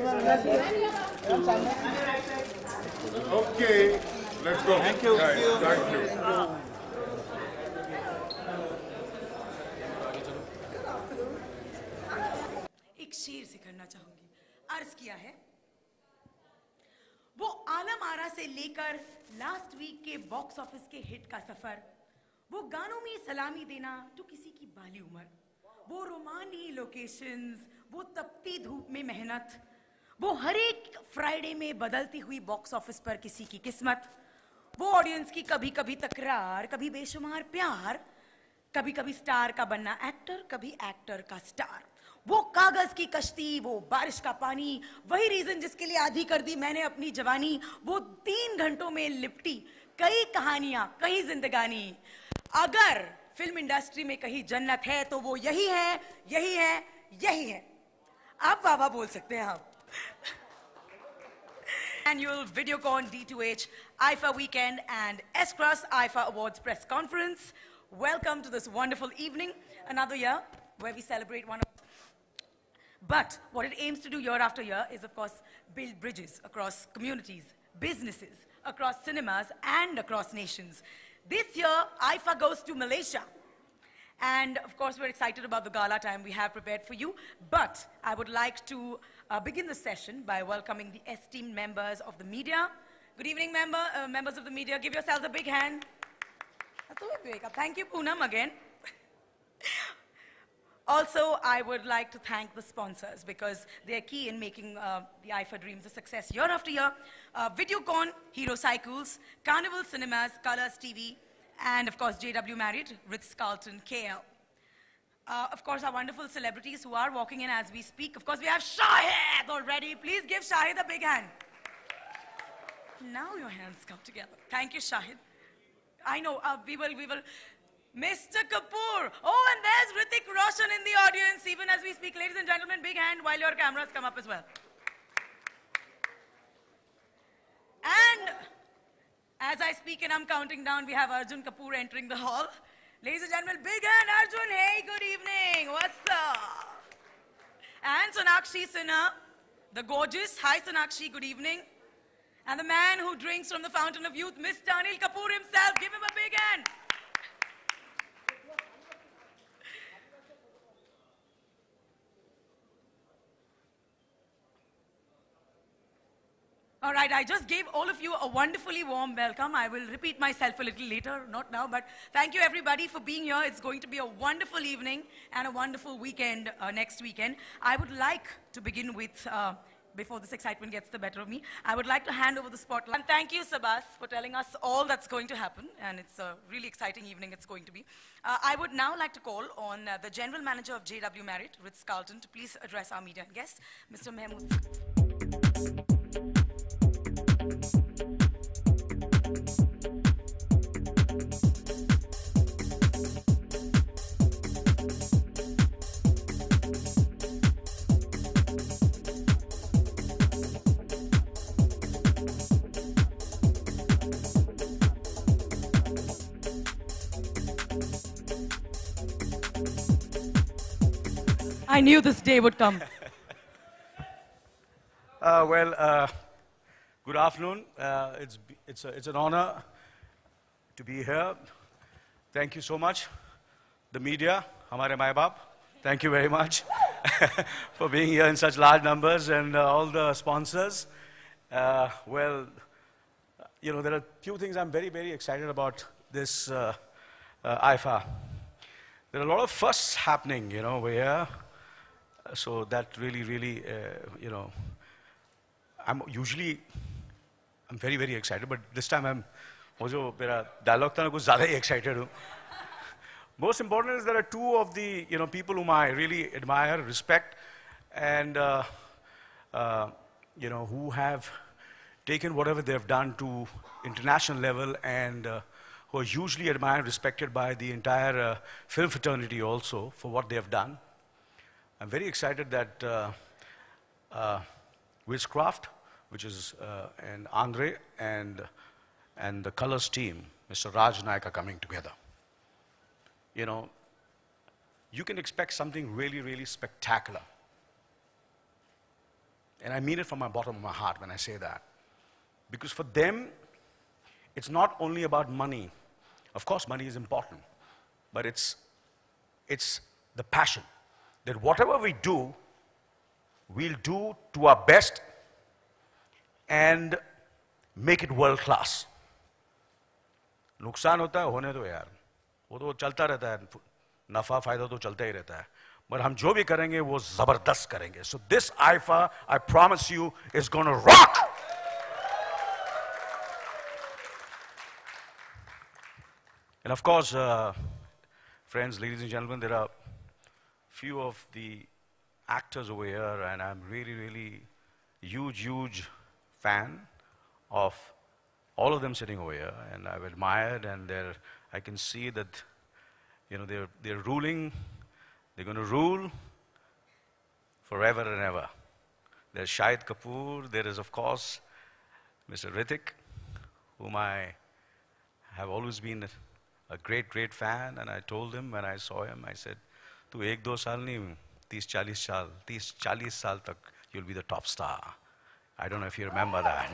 Okay, let's go. Thank you. Guys, thank you. एक शेर से करना चाहूंगी। अर्ज किया है, वो आलम आरा से लेकर लास्ट वीक के बॉक्स ऑफिस के हिट का सफर, वो गानों में सलामी देना तो किसी की बाली उम्र, वो रोमानी लोकेशंस, वो तपती धूप में मेहनत, वो हर एक फ्राइडे में बदलती हुई बॉक्स ऑफिस पर किसी की किस्मत, वो ऑडियंस की कभी कभी तकरार, कभी बेशुमार प्यार, कभी कभी स्टार का बनना एक्टर, कभी एक्टर का स्टार, वो कागज की कश्ती, वो बारिश का पानी, वही रीजन जिसके लिए आधी कर दी मैंने अपनी जवानी, वो 3 घंटों में लिपटी कई कहानियां, कई जिंदगानी। अगर फिल्म इंडस्ट्री में कहीं जन्नत है तो वो यही है, यही है, यही है। आप वाह वाह बोल सकते हैं आप। Annual Videocon D2H IFA Weekend and S-Cross IFA Awards Press Conference. Welcome to this wonderful evening, another year where we celebrate one of... But what it aims to do year after year is, of course, build bridges across communities, businesses, across cinemas, and across nations. This year, IFA goes to Malaysia. And of course, we're excited about the gala time we have prepared for you. But I would like to begin the session by welcoming the esteemed members of the media. Good evening, members of the media. Give yourselves a big hand. That's so big. Thank you, Poonam, again. Also, I would like to thank the sponsors because they're key in making the IFA Dreams a success year after year. Videocon, Hero Cycles, Carnival Cinemas, Colors TV, and of course, JW Marriott, Ritz-Carlton, KL. Of course, our wonderful celebrities who are walking in as we speak. Of course, we have Shahid already. Please give Shahid a big hand. Now your hands come together. Thank you, Shahid. I know, we will. Mr. Kapoor. Oh, and there's Hrithik Roshan in the audience, even as we speak. Ladies and gentlemen, big hand while your cameras come up as well. And as I speak and I'm counting down, we have Arjun Kapoor entering the hall. Ladies and gentlemen, big hand, Arjun. Hey, good evening. What's up? And Sonakshi Sinha, the gorgeous. Hi, Sonakshi. Good evening. And the man who drinks from the fountain of youth, Mr. Anil Kapoor himself. Give him a big hand. All right, I just gave all of you a wonderfully warm welcome. I will repeat myself a little later, not now, but thank you everybody for being here. It's going to be a wonderful evening and a wonderful weekend next weekend. I would like to begin with, before this excitement gets the better of me, I would like to hand over the spotlight. And thank you, Sabas, for telling us all that's going to happen. And it's a really exciting evening it's going to be. I would now like to call on the General Manager of JW Marriott, Ritz-Carlton, to please address our media and guests, Mr. Mehmood. I knew this day would come. Good afternoon. It's an honor to be here. Thank you so much. The media, hamare mai baap, thank you very much for being here in such large numbers, and all the sponsors. You know, there are a few things I'm very, very excited about this IFA. There are a lot of firsts happening, you know, where. So that really, you know, I'm very, very excited, but this time I'm also dialogue excited. Most important is there are two of the, you know, people whom I really admire, respect, and you know, who have taken whatever they've done to international level, and who are hugely admired, respected by the entire film fraternity also for what they have done. I'm very excited that Wizcraft, which is and Andre and the Colors team, Mr. Raj Naik, are coming together. You know, you can expect something really, really spectacular. And I mean it from my bottom of my heart when I say that. Because for them, it's not only about money. Of course, money is important. But it's the passion. That whatever we do, we'll do to our best and make it world class. नुकसान होता है होने दो यार, वो तो चलता रहता है, नफा फायदा तो चलता ही रहता है, but हम जो भी करेंगे वो जबरदस्त करेंगे. So this IFA, I promise you, is going to rock. And of course, friends, ladies and gentlemen, there are few of the actors over here, and I'm really, really huge fan of all of them sitting over here, and I've admired, and I can see that, you know, they're ruling, they're going to rule forever and ever. There's Shahid Kapoor, there is of course Mr. Hrithik, whom I have always been a great fan, and I told him when I saw him, I said, "Tu 1-2 saal nahi, 30-40 saal tak you'll be the top star." I don't know if you remember that.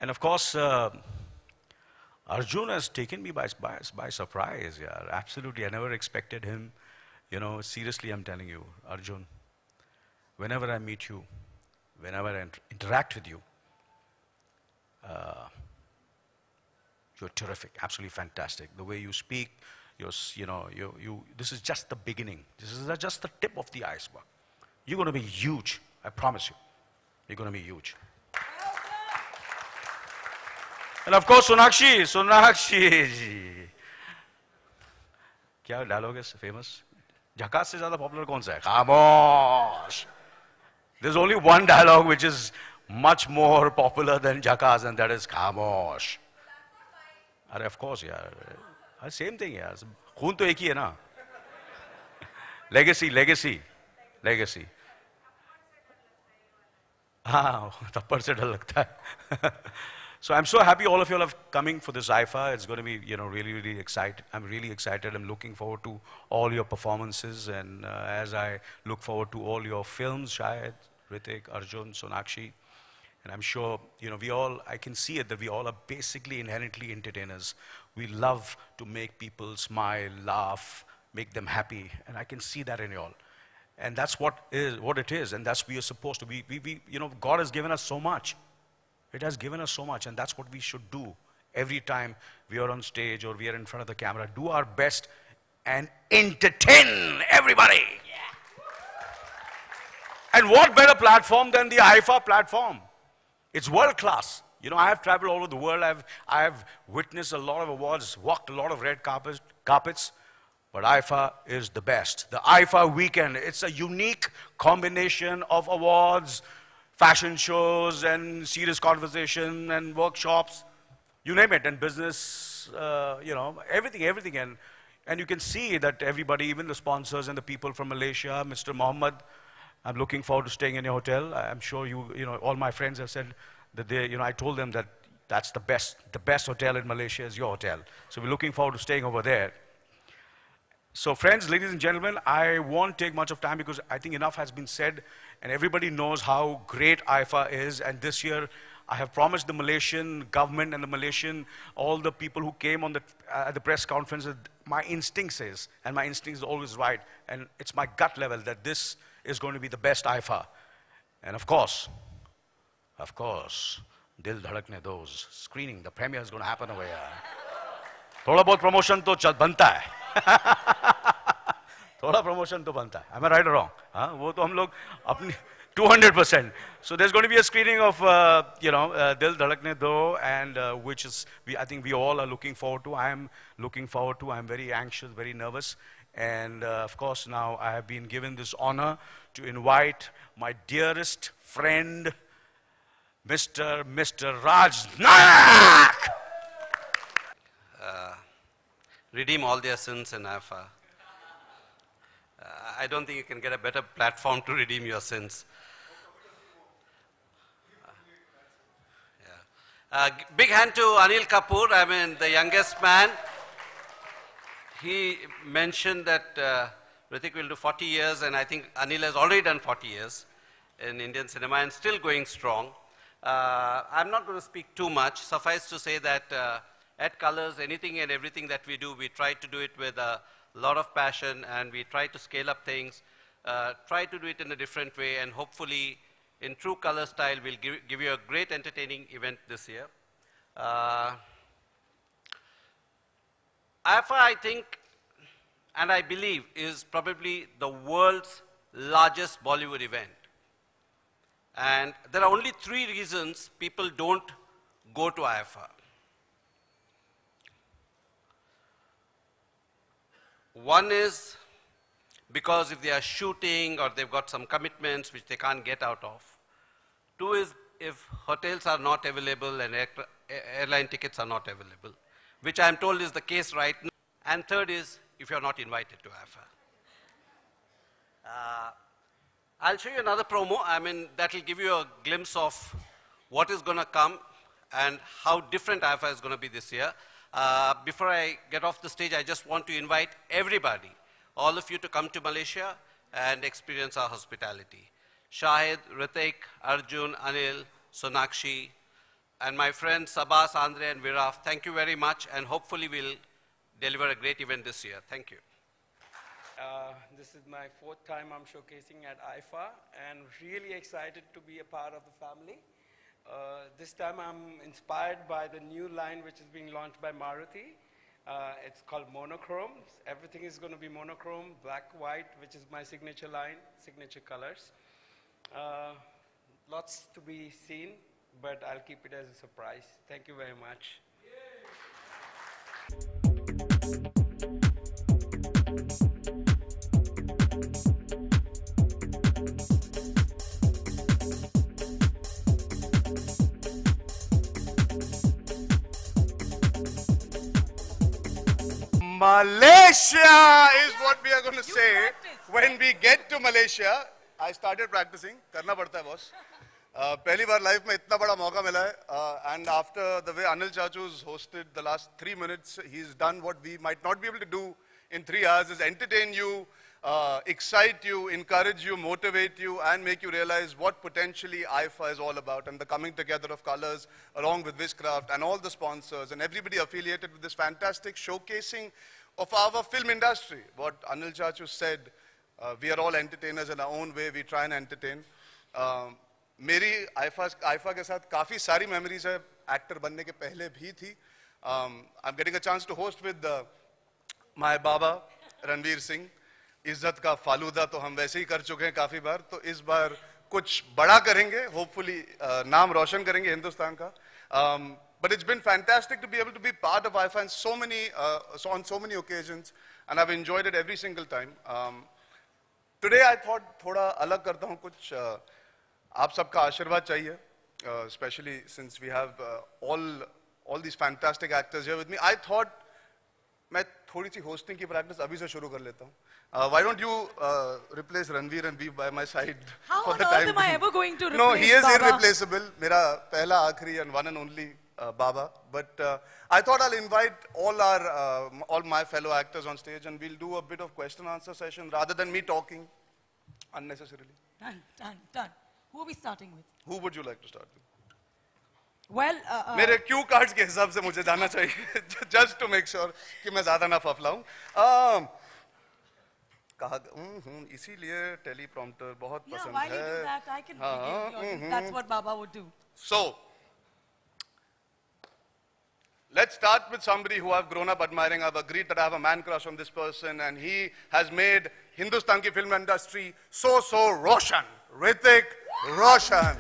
And of course, Arjun has taken me by surprise. Yeah, absolutely. I never expected him. You know, seriously, I'm telling you, Arjun, whenever I meet you, whenever I interact with you, you're terrific, absolutely fantastic. The way you speak, this is just the beginning. This is just the tip of the iceberg. You're going to be huge, I promise you. You're going to be huge. And of course, Sonakshi ji. क्या dialogue is famous? झकास से ज़्यादा popular कौन सा है? Khamosh. There's only one dialogue which is much more popular than झकास, and that is Khamosh. अरे of course यार, same thing यार. खून तो एक ही है ना. Legacy. हाँ, थप्पड़ से डर लगता है. So I'm so happy all of you all are coming for this IFA. It's going to be, really excited. I'm really excited. I'm looking forward to all your performances, and as I look forward to all your films, Shahid, Hrithik, Arjun, Sonakshi, and I'm sure, I can see it that we all are basically inherently entertainers. We love to make people smile, laugh, make them happy, and I can see that in you all. And that's what it is, and that's what we are supposed to be. God has given us so much. It has given us so much, and that's what we should do every time we are on stage or we are in front of the camera. Do our best and entertain everybody. Yeah. And what better platform than the IFA platform? It's world class. I have traveled all over the world. I have witnessed a lot of awards, walked a lot of red carpets, but IFA is the best. The IFA weekend, it's a unique combination of awards, fashion shows, and serious conversation, and workshops, you name it, and business, everything. And you can see that everybody, even the sponsors and the people from Malaysia, Mr. Mohammed, I'm looking forward to staying in your hotel. I'm sure all my friends have said that I told them that that's the best hotel in Malaysia is your hotel. So we're looking forward to staying over there. So friends, ladies and gentlemen, I won't take much of time because I think enough has been said, and everybody knows how great IFA is. And this year, I have promised the Malaysian government and all the people who came on at the press conference, that my instinct says, and my instinct is always right, and it's my gut level that this is going to be the best IFA. And of course, Dil Dhadakne Do's screening, the premiere is going to happen over here. थोड़ा बहुत promotion तो बनता है. थोड़ा promotion तो बनता है. Am I right or wrong? वो तो हम लोग अपनी 200%. So there's going to be a screening of Dil Dhadakne Do, and I think we all are looking forward to. I am looking forward to. I'm very anxious, very nervous, and of course now I have been given this honor to invite my dearest friend, Mr. Raj Nayak. Redeem all their sins in IFA. I don't think you can get a better platform to redeem your sins. Big hand to Anil Kapoor, the youngest man. He mentioned that Ritik will do 40 years, and I think Anil has already done 40 years in Indian cinema and still going strong. I'm not going to speak too much. Suffice to say that at Colors, anything and everything that we do, we try to do it with a lot of passion, and we try to scale up things, try to do it in a different way, and hopefully in true Color style, we'll give you a great entertaining event this year. IFA, I think, and I believe, is probably the world's largest Bollywood event. And there are only 3 reasons people don't go to IFA. One is because if they are shooting or they've got some commitments which they can't get out of. 2 is if hotels are not available and airline tickets are not available, which I'm told is the case right now. And 3rd is if you're not invited to IFA. I'll show you another promo. I mean, that will give you a glimpse of what is going to come and how different IFA is going to be this year. Before I get off the stage, I just want to invite everybody, all of you, to come to Malaysia and experience our hospitality. Shahid, Ritik, Arjun, Anil, Sonakshi, and my friends Sabas, Andre, and Viraf, thank you very much, and hopefully we'll deliver a great event this year. Thank you. This is my 4th time I'm showcasing at IFA, and really excited to be a part of the family. This time I'm inspired by the new line which is being launched by Maruti. It's called Monochrome. Everything is going to be monochrome, black, white, which is my signature line, signature colors. Lots to be seen, but I'll keep it as a surprise. Thank you very much. Malaysia is what we are going to say when we get to Malaysia. I started practicing. करना पड़ता है boss. पहली बार life में इतना बड़ा मौका मिला है. And after the way Anil Chachu's hosted the last 3 minutes, he's done what we might not be able to do in 3 hours, is entertain you, excite you, encourage you, motivate you, and make you realize what potentially IFA is all about, and the coming together of Colors along with Wishcraft and all the sponsors and everybody affiliated with this fantastic showcasing of our film industry. What Anil Chachu said, we are all entertainers in our own way. We try and entertain. मेरी IFA के साथ काफी सारी memories है actor बनने के पहले भी थी. I'm getting a chance to host with my Baba Ranveer Singh. इज्जत का फालूदा तो हम वैसे ही कर चुके हैं काफी बार, तो इस बार कुछ बड़ा करेंगे, hopefully नाम रोशन करेंगे हिंदुस्तान का. But it's been fantastic to be able to be part of IFA on so many occasions, and I've enjoyed it every single time. Today I thought थोड़ा अलग करता हूँ कुछ. आप सबका आशीर्वाद चाहिए, especially since we have all these fantastic actors here with me. I thought मैं थोड़ी सी hosting की practice अभी से शुरू कर लेता हूँ. Why don't you replace Ranveer and be by my side for the time? How on earth am I ever going to replace No, he is Baba? irreplaceable. मेरा पहला आखिरी and one and only Baba. But I thought I'll invite all my fellow actors on stage, and we'll do a bit of question answer session rather than me talking unnecessarily. Done. Who are we starting with? Who would you like to start with? Well, मेरे cue cards के हिसाब से मुझे जाना चाहिए, just to make sure कि मैं ज़्यादा ना फफलाऊं. इसीलिए टेलीप्रॉम्प्टर बहुत yeah, पसंद why do you do है. that? I can begin the audience. That's what Baba would do. So, let's start with somebody who I've grown up admiring. I've agreed that I have a man crush on this person, and he has made Hindustan ki film industry so Roshan. Ritik Roshan.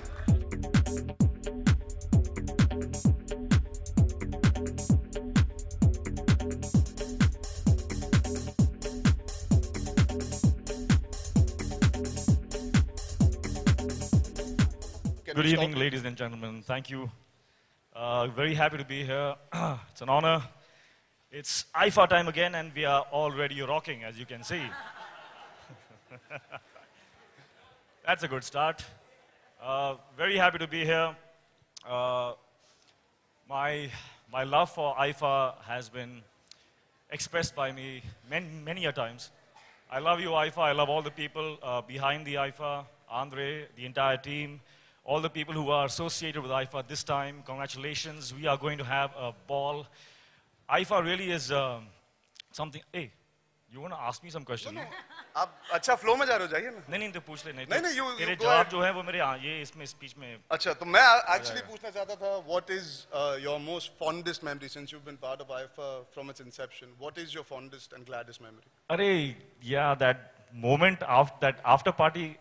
Good evening, ladies and gentlemen. Thank you. Very happy to be here. It's an honor. It's IFA time again, and we are already rocking, as you can see. That's a good start. Very happy to be here. My love for IFA has been expressed by me many a times. I love you, IFA. I love all the people behind the IFA, Andre, the entire team, all the people who are associated with IFA this time. Congratulations. We are going to have a ball. IFA really is something. Hey, you want to ask me some question? No, आप अच्छा flow में जा रहे हो, जाइए ना. नहीं तो पूछ ले नहीं. नहीं, you तेरे go जवाब ahead. जो है वो मेरे ये इसमें स्पीच में. अच्छा, तो मैं actually पूछना चाहता था, what is your most fondest memory since you've been part of IFA from its inception? What is your fondest and gladdest memory? अरे, yeah, that moment after party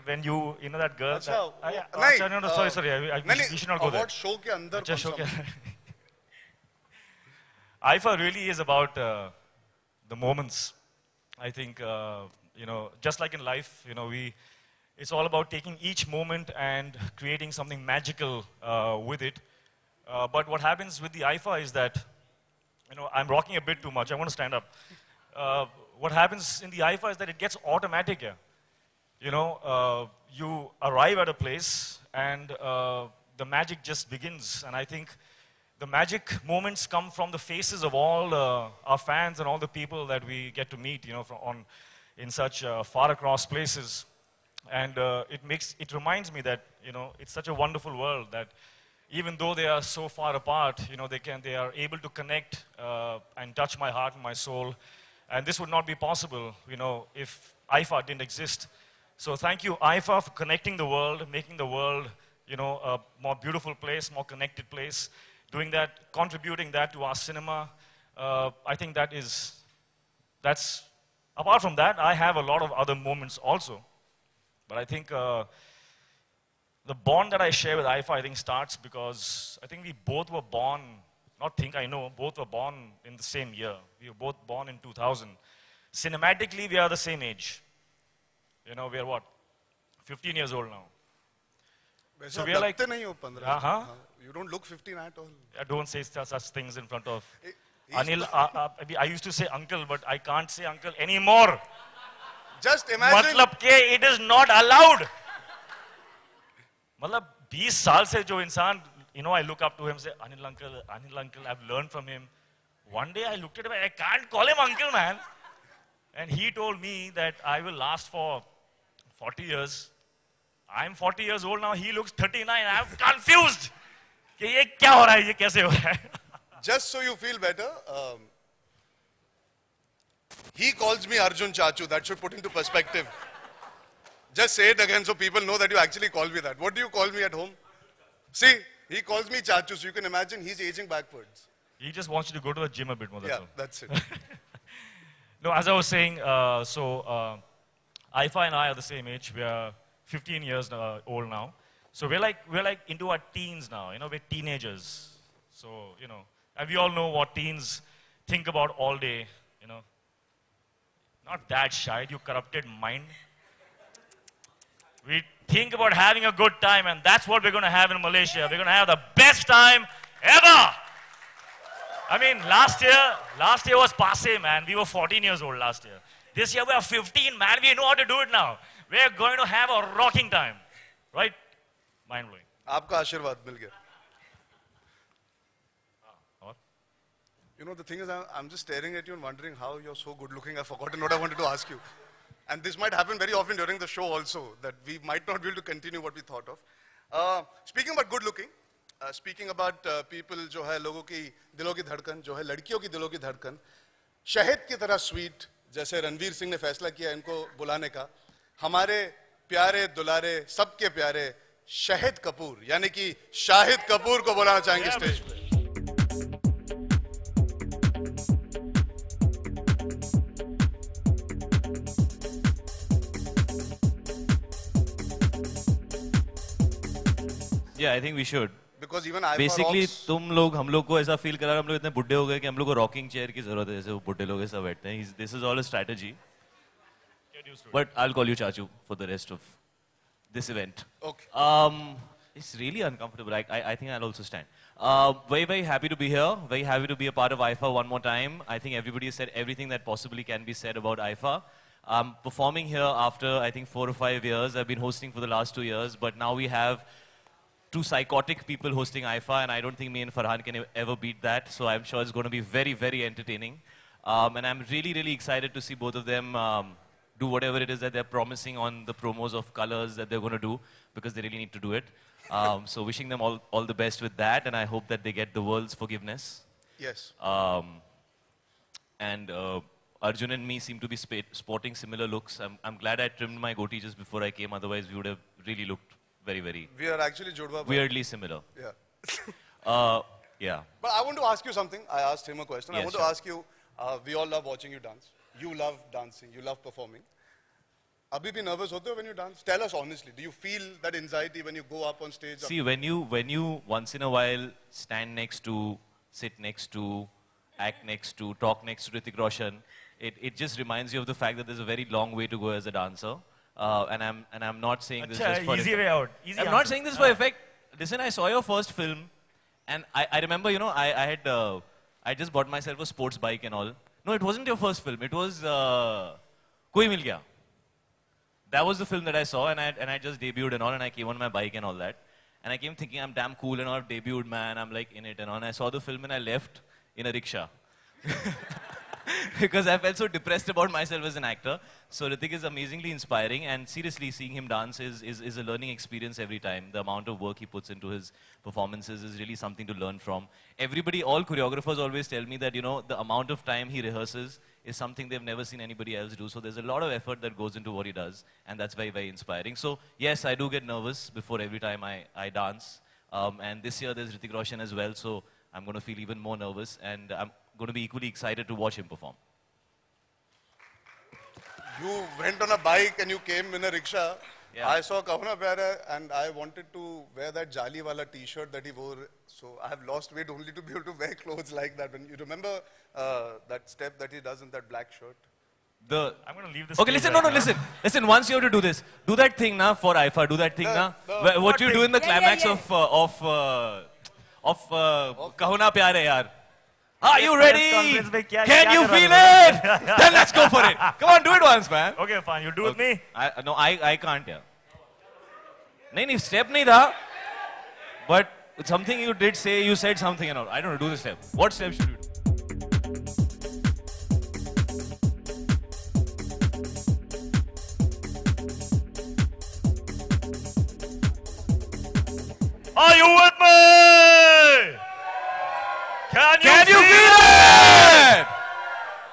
when you know that girl. अच्छा, नहीं, no, sorry, we should not go there. Award show के अंदर अच्छा, कौन show सा? के IFA really is about the moments. I think, you know, just like in life, you know, it's all about taking each moment and creating something magical with it. But what happens with the IFA is that, you know, I'm rocking a bit too much. I want to stand up. What happens in the IFA is that it gets automatic here. You know, you arrive at a place and the magic just begins. And I think the magic moments come from the faces of all our fans and all the people that we get to meet, you know, in such far across places. And it reminds me that, you know, it's such a wonderful world that even though they are so far apart, you know, they are able to connect and touch my heart and my soul. And this would not be possible, you know, if IFA didn't exist. So thank you, IFA, for connecting the world, making the world, you know, a more beautiful place, more connected place. Doing that, contributing that to our cinema, I think that's, apart from that, I have a lot of other moments also. But I think the bond that I share with IFA, I think, starts because I think we both were born, both were born in the same year. We were both born in 2000. Cinematically, we are the same age. You know, we are what, 15 years old now. So we are like, you don't look 15 at all. I don't say such things in front of Anil. I used to say uncle, but I can't say uncle anymore. Just imagine. मतलब के it is not allowed. मतलब 20 साल से जो इंसान, you know, I look up to him, say Anil uncle, I've learned from him. One day I looked at him, I can't call him uncle, man. And he told me that I will last for 40 years. I'm 40 years old now, he looks 39, I'm confused. कि ये क्या हो रहा है, ये कैसे हो रहा है? Just so you feel better, he calls me Arjun Chachu. That should put into perspective. Just say it again so people know that you actually call me that. What do you call me at home? See, he calls me Chachu, so you can imagine he's aging backwards. He just wants you to go to the gym a bit more. Yeah, that's it. No, as I was saying, IFA and I are the same age. We are 15 years old now. So we're like into our teens now, you know, we're teenagers. So, you know, and we all know what teens think about all day, you know. Not that shy, you corrupted mind. We think about having a good time, and that's what we're going to have in Malaysia. We're going to have the best time ever. I mean, last year was passé, man. We were 14 years old last year. This year we are 15, man. We know how to do it now. We're going to have a rocking time, right? Mind blowing. आपका आशीर्वाद मिल गया. You know, the thing is, I'm just staring at you and wondering how you're so good looking. I've forgotten what I wanted to ask you. And this might happen very often during the show also, that we might not be able to continue what we thought of. Speaking about good looking, speaking about people जो है लोगों की दिलों की धड़कन, जो है लड़कियों की दिलों की धड़कन, शहद की तरह स्वीट, जैसे रणवीर सिंह ने फैसला किया इनको बुलाने का, हमारे प्यारे दुलारे सबके प्यारे शाहिद कपूर, यानी कि शाहिद कपूर को बुलाना चाहेंगे स्टेज पे. Yeah, I think we should. Because even I Basically, तुम लोग हम लोग को ऐसा फील करा, हम लोग इतने बुड्ढे हो गए कि हम लोग को रॉकिंग चेयर की जरूरत है, जैसे वो बुड्ढे लोग ऐसा बैठते हैं. This is all a strategy. But I'll call you Chachu for the rest of this event. Okay. It's really uncomfortable. I think I'll also stand. Very, very happy to be here. Very happy to be a part of IFA one more time. I think everybody has said everything that possibly can be said about IFA. I'm performing here after, I think, 4 or 5 years. I've been hosting for the last 2 years, but now we have 2 psychotic people hosting IFA, and I don't think me and Farhan can ever beat that. So I'm sure it's going to be very, very entertaining. And I'm really, really excited to see both of them do whatever it is that they're promising on the promos of colors that they're going to do, because they really need to do it. So wishing them all the best with that, and I hope that they get the world's forgiveness. Yes. And Arjun and me seem to be sporting similar looks. I'm glad I trimmed my goatee just before I came, otherwise we would have really looked very, very We are actually Jodhwa. weirdly similar. Yeah. Yeah. But I want to ask you something. I asked him a question. I Yes, want sure. to ask you, we all love watching you dance. You love dancing. You love performing. Abhi bhi nervous hote ho when you dance? Tell us honestly. Do you feel that anxiety when you go up on stage? See, when you once in a while stand next to, sit next to, act next to, talk next to Hrithik Roshan, it just reminds you of the fact that there's a very long way to go as a dancer. And I'm not saying this just for easy way out. Easy I'm not saying this for effect. Listen, I saw your first film, and I remember, you know, I just bought myself a sports bike and all. No, it wasn't your first film. It was Koi Mil Gaya. That was the film that I saw, and I just debuted and all, and I came on my bike and all that. And I came thinking I'm damn cool and all, I've debuted, man, I'm like in it and all. And I saw the film and I left in a rickshaw. Because I felt so depressed about myself as an actor. So Hrithik is amazingly inspiring, and seriously, seeing him dance is a learning experience every time. The amount of work he puts into his performances is really something to learn from. Everybody, all choreographers always tell me that, you know, the amount of time he rehearses is something they've never seen anybody else do. So there's a lot of effort that goes into what he does, and that's very, very inspiring. So yes, I do get nervous before every time I dance. And this year there's Hrithik Roshan as well, so I'm going to feel even more nervous, and I'm going to be equally excited to watch him perform. You went on a bike and you came in a rickshaw. Yeah. I saw Kaho Na Pyar Hai and I wanted to wear that Jali wala t-shirt that he wore. So I have lost weight only to be able to wear clothes like that. When you remember that step that he does in that black shirt? I'm going to leave this. Okay, listen, listen. Once you have to do this, do that thing now for IFA. Do that thing now. What you do in the climax of Kaho Na Pyar Hai Yaar. Are you ready? Can you feel it? Then let's go for it. Come on, do it once, man. Okay, fine. You do with me. No, I can't. Yeah. No, step nahi tha. But something you did say, you said something and all. I don't know, do the step. What step should you do? Are you with me? Can you feel it?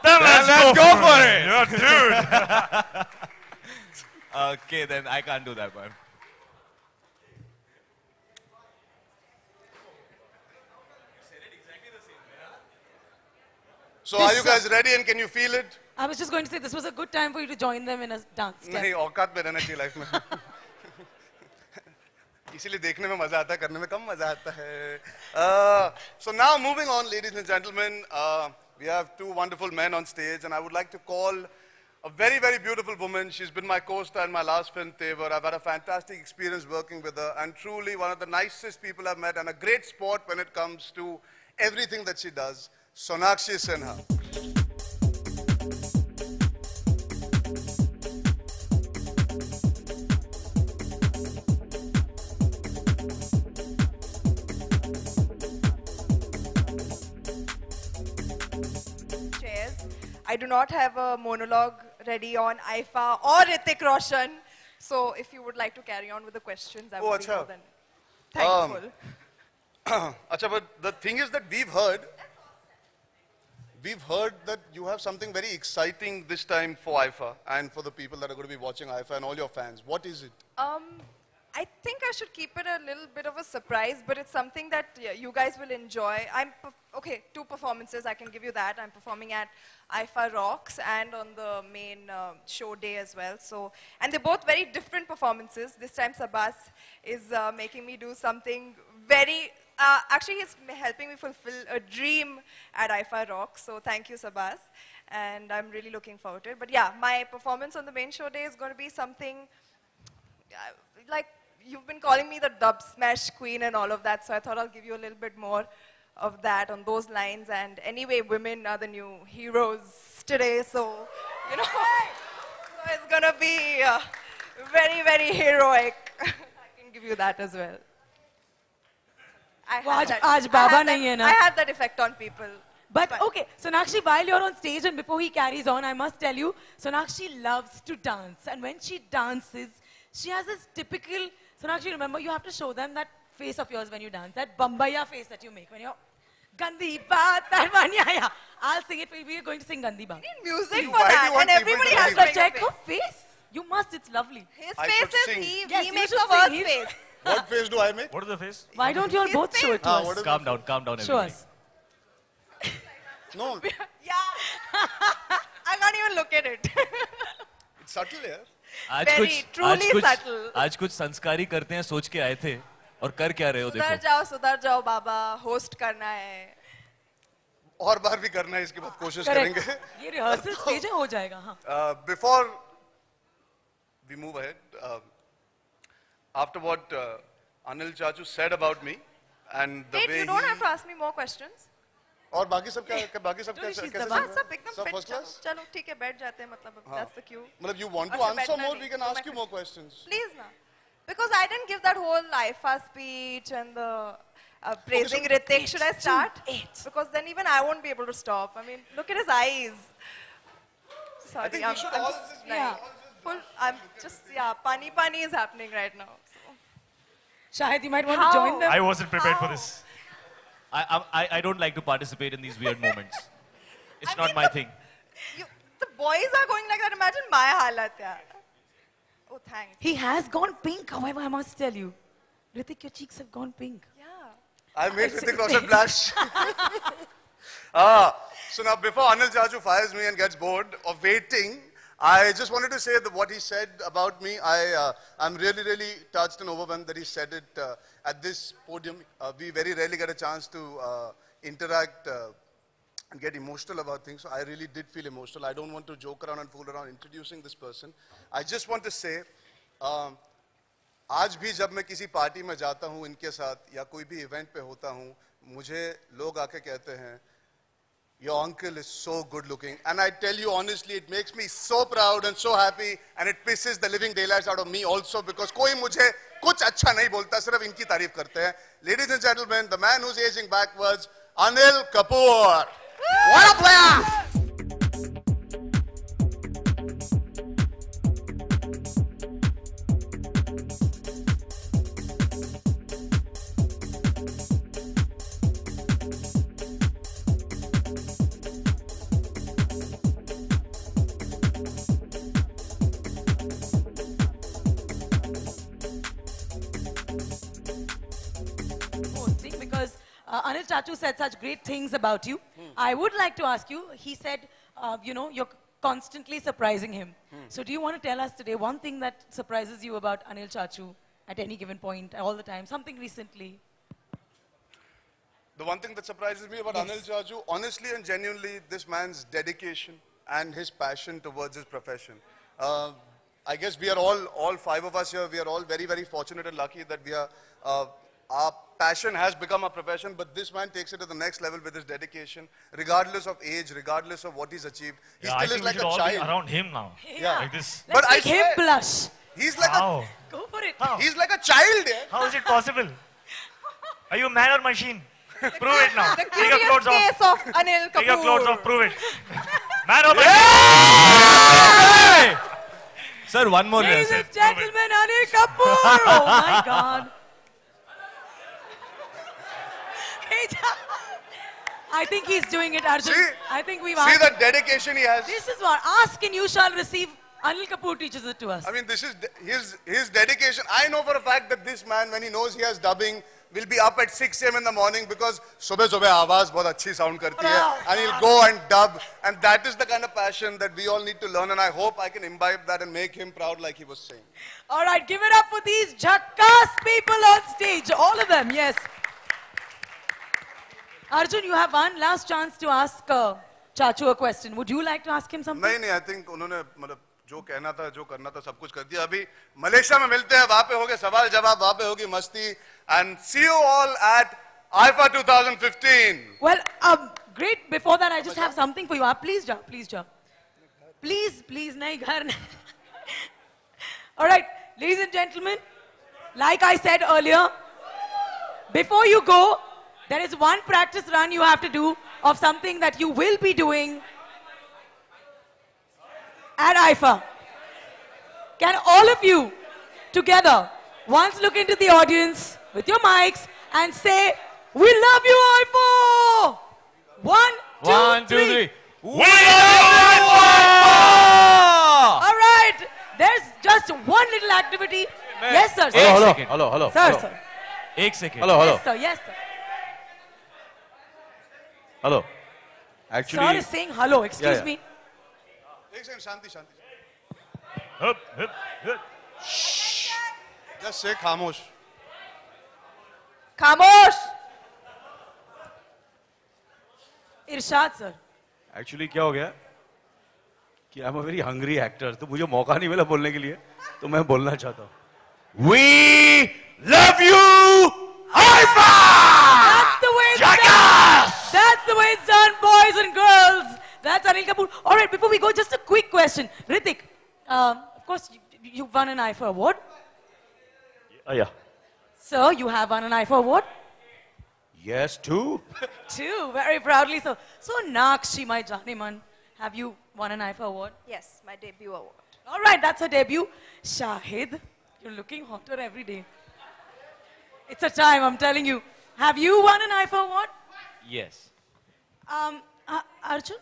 Then let's go for it. Yeah, dude. Okay, then I can't do that, man. So are you guys ready and can you feel it? I was just going to say this was a good time for you to join them in a dance step. नहीं औकात में रहना चाहिए life में इसीलिए देखने में मजा आता है करने में कम मजा आता है So now moving on, ladies and gentlemen, we have two wonderful men on stage, and I would like to call a very, very beautiful woman. She's been my co-star in my last film, Tevar. I've had a fantastic experience working with her, and truly one of the nicest people I've met, and a great sport when it comes to everything that she does, Sonakshi Sinha. I do not have a monologue ready on IFA or Hrithik Roshan. So if you would like to carry on with the questions, I would be more than thankful. Acha, but the thing is that we've heard that you have something very exciting this time for IFA and for the people that are going to be watching IFA and all your fans. What is it? I think I should keep it a little bit of a surprise, but it's something that you guys will enjoy. Okay, 2 performances, I can give you that. I'm performing at IFA Rocks and on the main show day as well. So, and they're both very different performances. This time Sabas is making me do something very, actually he's helping me fulfill a dream at IFA Rocks. So thank you, Sabas. And I'm really looking forward to it. But yeah, my performance on the main show day is going to be something like, you've been calling me the dub smash queen and all of that, so I thought I'll give you a little bit more of that on those lines. And anyway, women are the new heroes today, so, you know, so it's gonna be very, very heroic. I can give you that as well. I had that effect on people. But Fine. okay, Sonakshi, while you're on stage and before he carries on, I must tell you, Sonakshi loves to dance. And when she dances, she has this typical, Sonakshi, remember, you have to show them that face of yours when you dance, that Bambaya face that you make when you're Gandhi Baat, that one, yeah. I'll sing it for you. We are going to sing Gandhi Baat. We need music for Why do you that, want and people everybody to has believe to But make check a her face. face. You must, it's lovely. His I face should is sing. Yes, he you makes should the worst sing. face. What face do I make? What is the face? Why don't you all His both show it to Ah, us? what is Calm down, Show everybody. us. No, Yeah. I can't even look at it. it's subtle, yeah. आज Very, कुछ truly subtle. आज कुछ संस्कारी करते हैं सोच के आए थे और कर क्या रहे हो सुधर जाओ बाबा, होस्ट करना है. और बार भी करना है, इसके बाद कोशिश Correct. करेंगे. ये रिहर्सल स्टेज है, हो जाएगा, हाँ. Before we move ahead, after what Anil Chachu said about me and the Wait, way you don't he... have to ask me more questions. और बाकी सब क्या, बाकी सब Don't कैसे she's कैसे the चल one. रहा सब है? एकदम सब fit. first class? चलो ठीक है, बैठ जाते हैं, मतलब that's the cue. मतलब you want to अच्छा, answer बैठना more, नहीं, we can तो ask मैं you more questions. Please na. Because I didn't give that whole IFA speech and the praising Ritik. Should I start? Because then even I won't be able to stop. I mean, look at his eyes. Sorry, I think we should I'm all just, just Yeah. I'm just, yeah, pani is happening right now. So. Shahid, you might want How? to join them. I wasn't prepared for How? this. I don't like to participate in these weird moments. It's I not mean, my thing. The boys are going like that. Imagine my halat, yeah. Oh, thanks. He has gone pink, however, I must tell you. Ritik, your cheeks have gone pink. Yeah. I made Hrithik Roshan blush. So now before Anil Chachu fires me and gets bored of waiting, I just wanted to say that what he said about me, I'm really, really touched and overwhelmed that he said it at this podium. We very rarely get a chance to interact and get emotional about things. So I really did feel emotional. I don't want to joke around and fool around introducing this person. I just want to say, आज भी जब मैं किसी party में जाता हूँ इनके साथ या कोई भी इवेंट पे होता हूँ, मुझे लोग आके कहते हैं, your uncle is so good looking. And I tell you honestly, it makes me so proud and so happy, and it pisses the living daylights out of me also, because कोई मुझे कुछ अच्छा नहीं बोलता, सिर्फ इनकी तारीफ करते हैं. Ladies and gentlemen, the man who's aging backwards, Anil Kapoor. What a player! Because Anil Chachu said such great things about you. I would like to ask you, he said, you know, you're constantly surprising him. So do you want to tell us today one thing that surprises you about Anil Chachu at any given point, all the time, something recently? The one thing that surprises me about Anil Chachu, honestly and genuinely, this man's dedication and his passion towards his profession. I guess we are all five of us here, we are all very, very fortunate and lucky that we are, our passion has become a profession, but this man takes it to the next level with his dedication, regardless of age, regardless of what he's achieved. He Yeah, I still think is we like should a all be child. around him now. Yeah. Like this. Let's But I make him swear- blush. He's like How? Go for it. How? he's like a child, yeah. How is it possible? Are you a man or machine? Prove it now. The Take your curious clothes off. case of Anil Kapoor. Take your clothes off. Prove it. Man or machine? Sir, one more Ladies lesson. and gentlemen, Anil Kapoor. Oh my God. I think he's doing it, Arjun. See? I think we've See asked. the dedication he has. This is what, ask and you shall receive. Anil Kapoor teaches it to us. I mean, this is his dedication. I know for a fact that this man, when he knows he has dubbing, will be up at 6 a.m. in the morning because सुबह सुबह आवाज बहुत अच्छी sound करती है, and he'll go and dub, and that is the kind of passion that we all need to learn, and I hope I can imbibe that and make him proud, like he was saying. All right, give it up for these jackass people on stage, all of them. Yes. Arjun, you have one last chance to ask Chachu a question. Would you like to ask him something? नहीं, I think उन्होंने मतलब जो कहना था, जो करना था, सब कुछ कर दिया. अभी मलेशिया में मिलते हैं, वहाँ पे होंगे सवाल जवाब, वहाँ पे होगी मस्ती, and see you all at IFA 2015. Well, great. Before that, I just have something for you. Please, ja, please, ja. Please, please, nahi ghar. All right, ladies and gentlemen, like I said earlier, before you go, there is one practice run you have to do. of something that you will be doing at IFA. Can all of you together once look into the audience with your mics and say, "We love you, IFA!" One, two, three. We love you, IFA! All right. There's just one little activity. Yes, sir. Hello. Sir, sir. Ek second. Hello. Yes, sir. Yes, sir. Hello. Sir Actually, is saying hello. Excuse me. एक second, Shanti. Hup, hup, hup. Just say खामोश. Khamosh. Irshad, sir. actually क्या हो गया कि I am a very hungry actor, तो मुझे मौका नहीं मिला बोलने के लिए, तो मैं बोलना चाहता हूँ. We love you, IFA! That's the way it's done. That's the way it's done, boys and girls. That's Anil Kapoor. All right, before we go, just a quick question. Ritik, of course, you won an IFA award. Yeah. Sir, you have won an IFA award. Yes, too. Too, very proudly so. So, Nakshi, my Janiman, have you won an IFA award? Yes, my debut award. All right, that's her debut. Shahid, you're looking hotter every day. It's a time, I'm telling you. Have you won an IFA award? Yes. Arjun?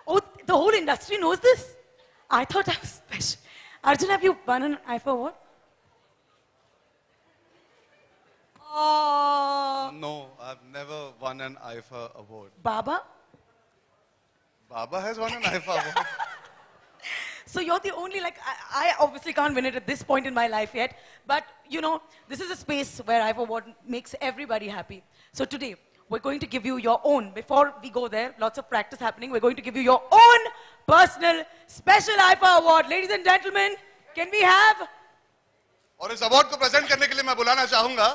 Oh, the whole industry knows this? I thought I was special. Arjun, have you won an IFA award? Oh, No, I've never won an IFA award. Baba? Baba has won an IFA award. So you're the only, like, I obviously can't win it at this point in my life yet, but, you know, this is a space where IFA award makes everybody happy. So today, we're going to give you your own, before we go there, lots of practice happening, we're going to give you your own personal special IFA award. Ladies and gentlemen, can we have? और इस award को present करने के लिए मैं बुलाना चाहूंगा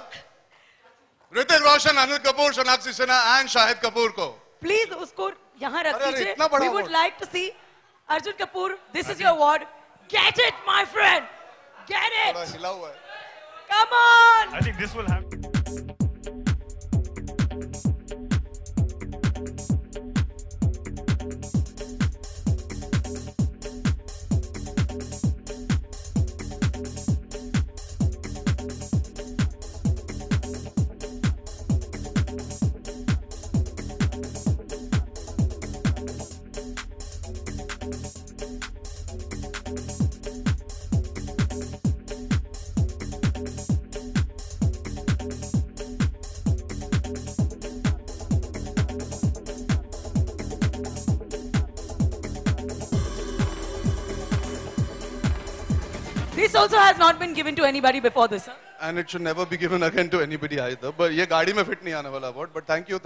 Hrithik Roshan, Anil Kapoor, Sonakshi Sinha and Shahid Kapoor को. Please, उसको यहाँ रख अरे, दीजिए. इतना बड़ा We would award. like to see Arjun Kapoor. This is your award. Get it, my friend. Get थोड़ा it. हिला हुआ है. Come on. I think this will happen. This also has not been given to anybody before this. Huh? And it should never be given again to anybody either. But ये गाड़ी में fit नहीं आने वाला award. But thank you.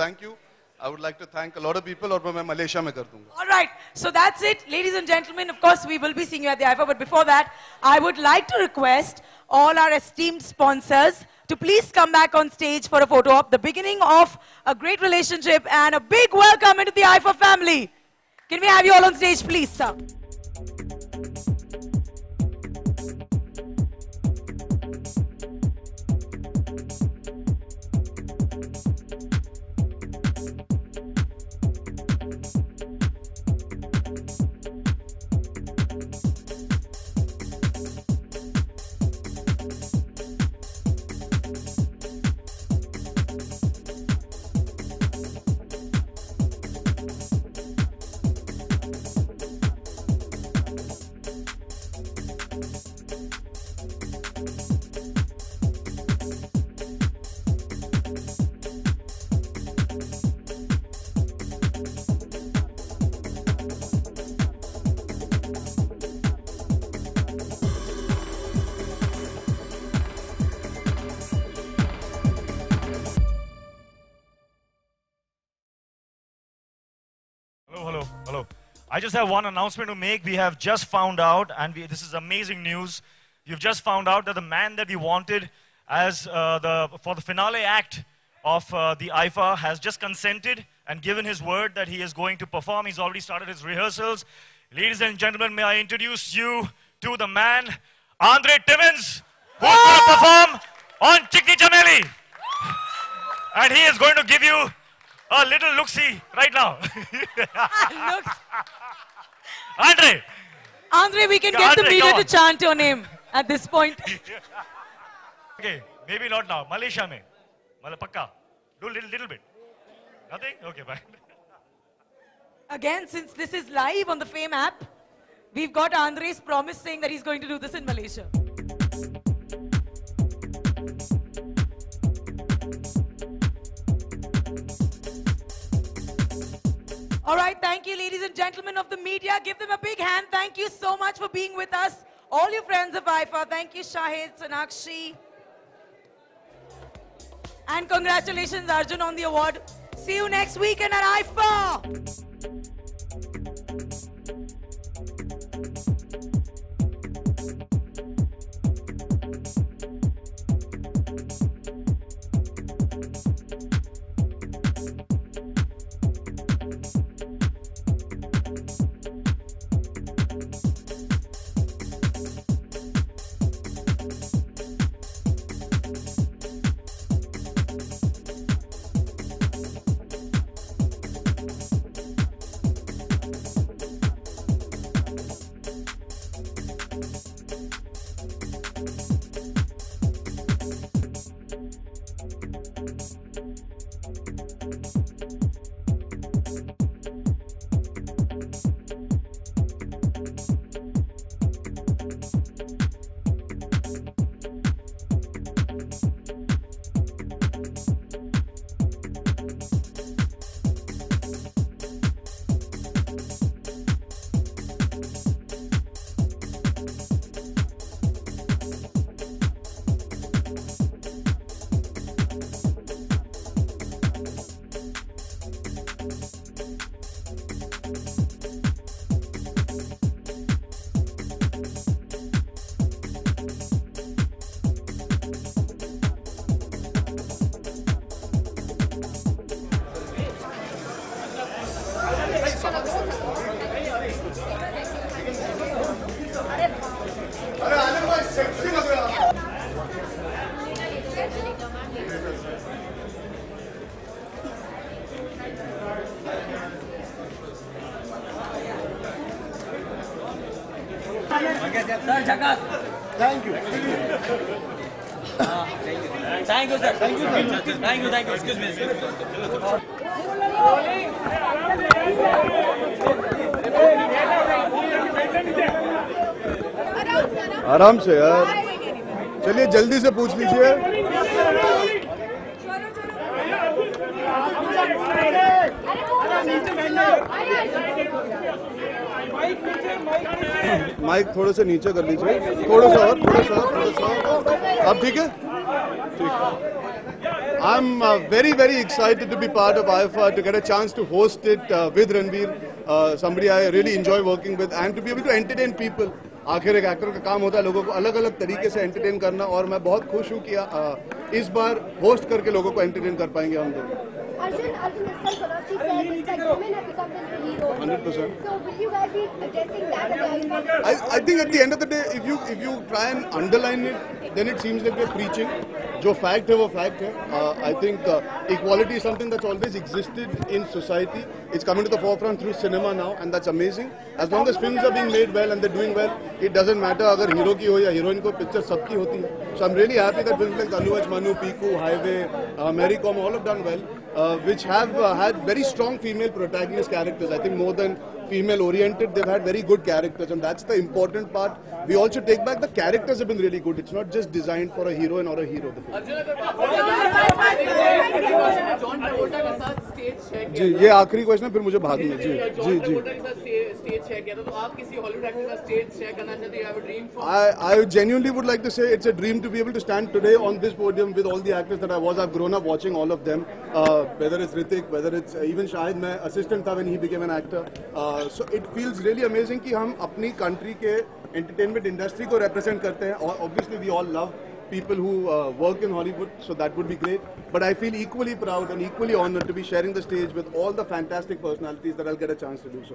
I would like to thank a lot of people और मैं Malaysia में कर दूंगा. All right, so that's it, ladies and gentlemen. Of course, we will be seeing you at the IFA, but before that, I would like to request all our esteemed sponsors to please come back on stage for a photo op, the beginning of a great relationship and a big welcome into the IFA family. Can we have you all on stage, please, sir? Hello. I just have one announcement to make. We have just found out, and this is amazing news. You've just found out that the man that we wanted as for the finale act of the IFA has just consented and given his word that he is going to perform. He's already started his rehearsals. Ladies and gentlemen, may I introduce you to the man, Andre Timmins, who's going to perform on Chikki Chameli. And he is going to give you a little look-see right now. Andre! Andre, we can get the Andre, media come to chant your name at this point. Okay, maybe not now. Malaysia mein. Pakka. Do a little bit. Nothing? Okay, fine. Again, since this is live on the Fame app, we've got Andre's promise saying that he's going to do this in Malaysia. All right, thank you, ladies and gentlemen of the media. Give them a big hand. Thank you so much for being with us. All your friends of IFA. Thank you, Shahid, Sonakshi. And congratulations, Arjun, on the award. See you next weekend at IFA. Thank you. Thank you, sir. Thank you, sir. Thank you. Excuse me. आराम से यार. चलिए जल्दी से पूछ लीजिए. Mic थोड़े से नीचे कर लीजिए. थोड़ा सा और. अब ठीक है? ठीक. I'm very, very excited to be part of IFA, to get a chance to host it with Ranveer, somebody I really enjoy working with, and to be able to entertain people. आखिर एक actor का काम होता है लोगों को अलग अलग तरीके से एंटरटेन करना, और मैं बहुत खुश हूँ कि इस बार होस्ट करके लोगों को एंटरटेन कर पाएंगे हम लोग. Arjun, as Sonakshi said, it's like women have become the heroes. 100%. So will you guys be addressing that again? I think at the end of the day, if you try and underline it, then it seems like we're preaching. जो fact है वो fact है. I think equality is something that's always existed in society. It's coming to the forefront through cinema now, and that's amazing. As long as films are being made well and they're doing well, it doesn't matter अगर hero की हो या heroine को, picture सबकी होती है. So I'm really happy that films like Anuj, Manu, Piku, Highway, Mary Com all have done well, which have had very strong female protagonist characters. I think more than female oriented, they've had very good characters, and that's the important part. We also take back the characters have been really good. It's not just designed for a heroine or a hero. जी ये आखिरी question है, फिर मुझे बाद में. जी I genuinely would like to say it's a dream to be able to stand today on this podium with all the actors that I've grown up watching all of them, whether it's Hrithik, whether it's even Shahid. मैं assistant था when he became an actor. So it feels really amazing कि हम अपनी country के entertainment industry को represent करते हैं. Obviously we all love people who work in Hollywood, so that would be great. But I feel equally proud and equally honored to be sharing the stage with all the fantastic personalities that I'll get a chance to do so.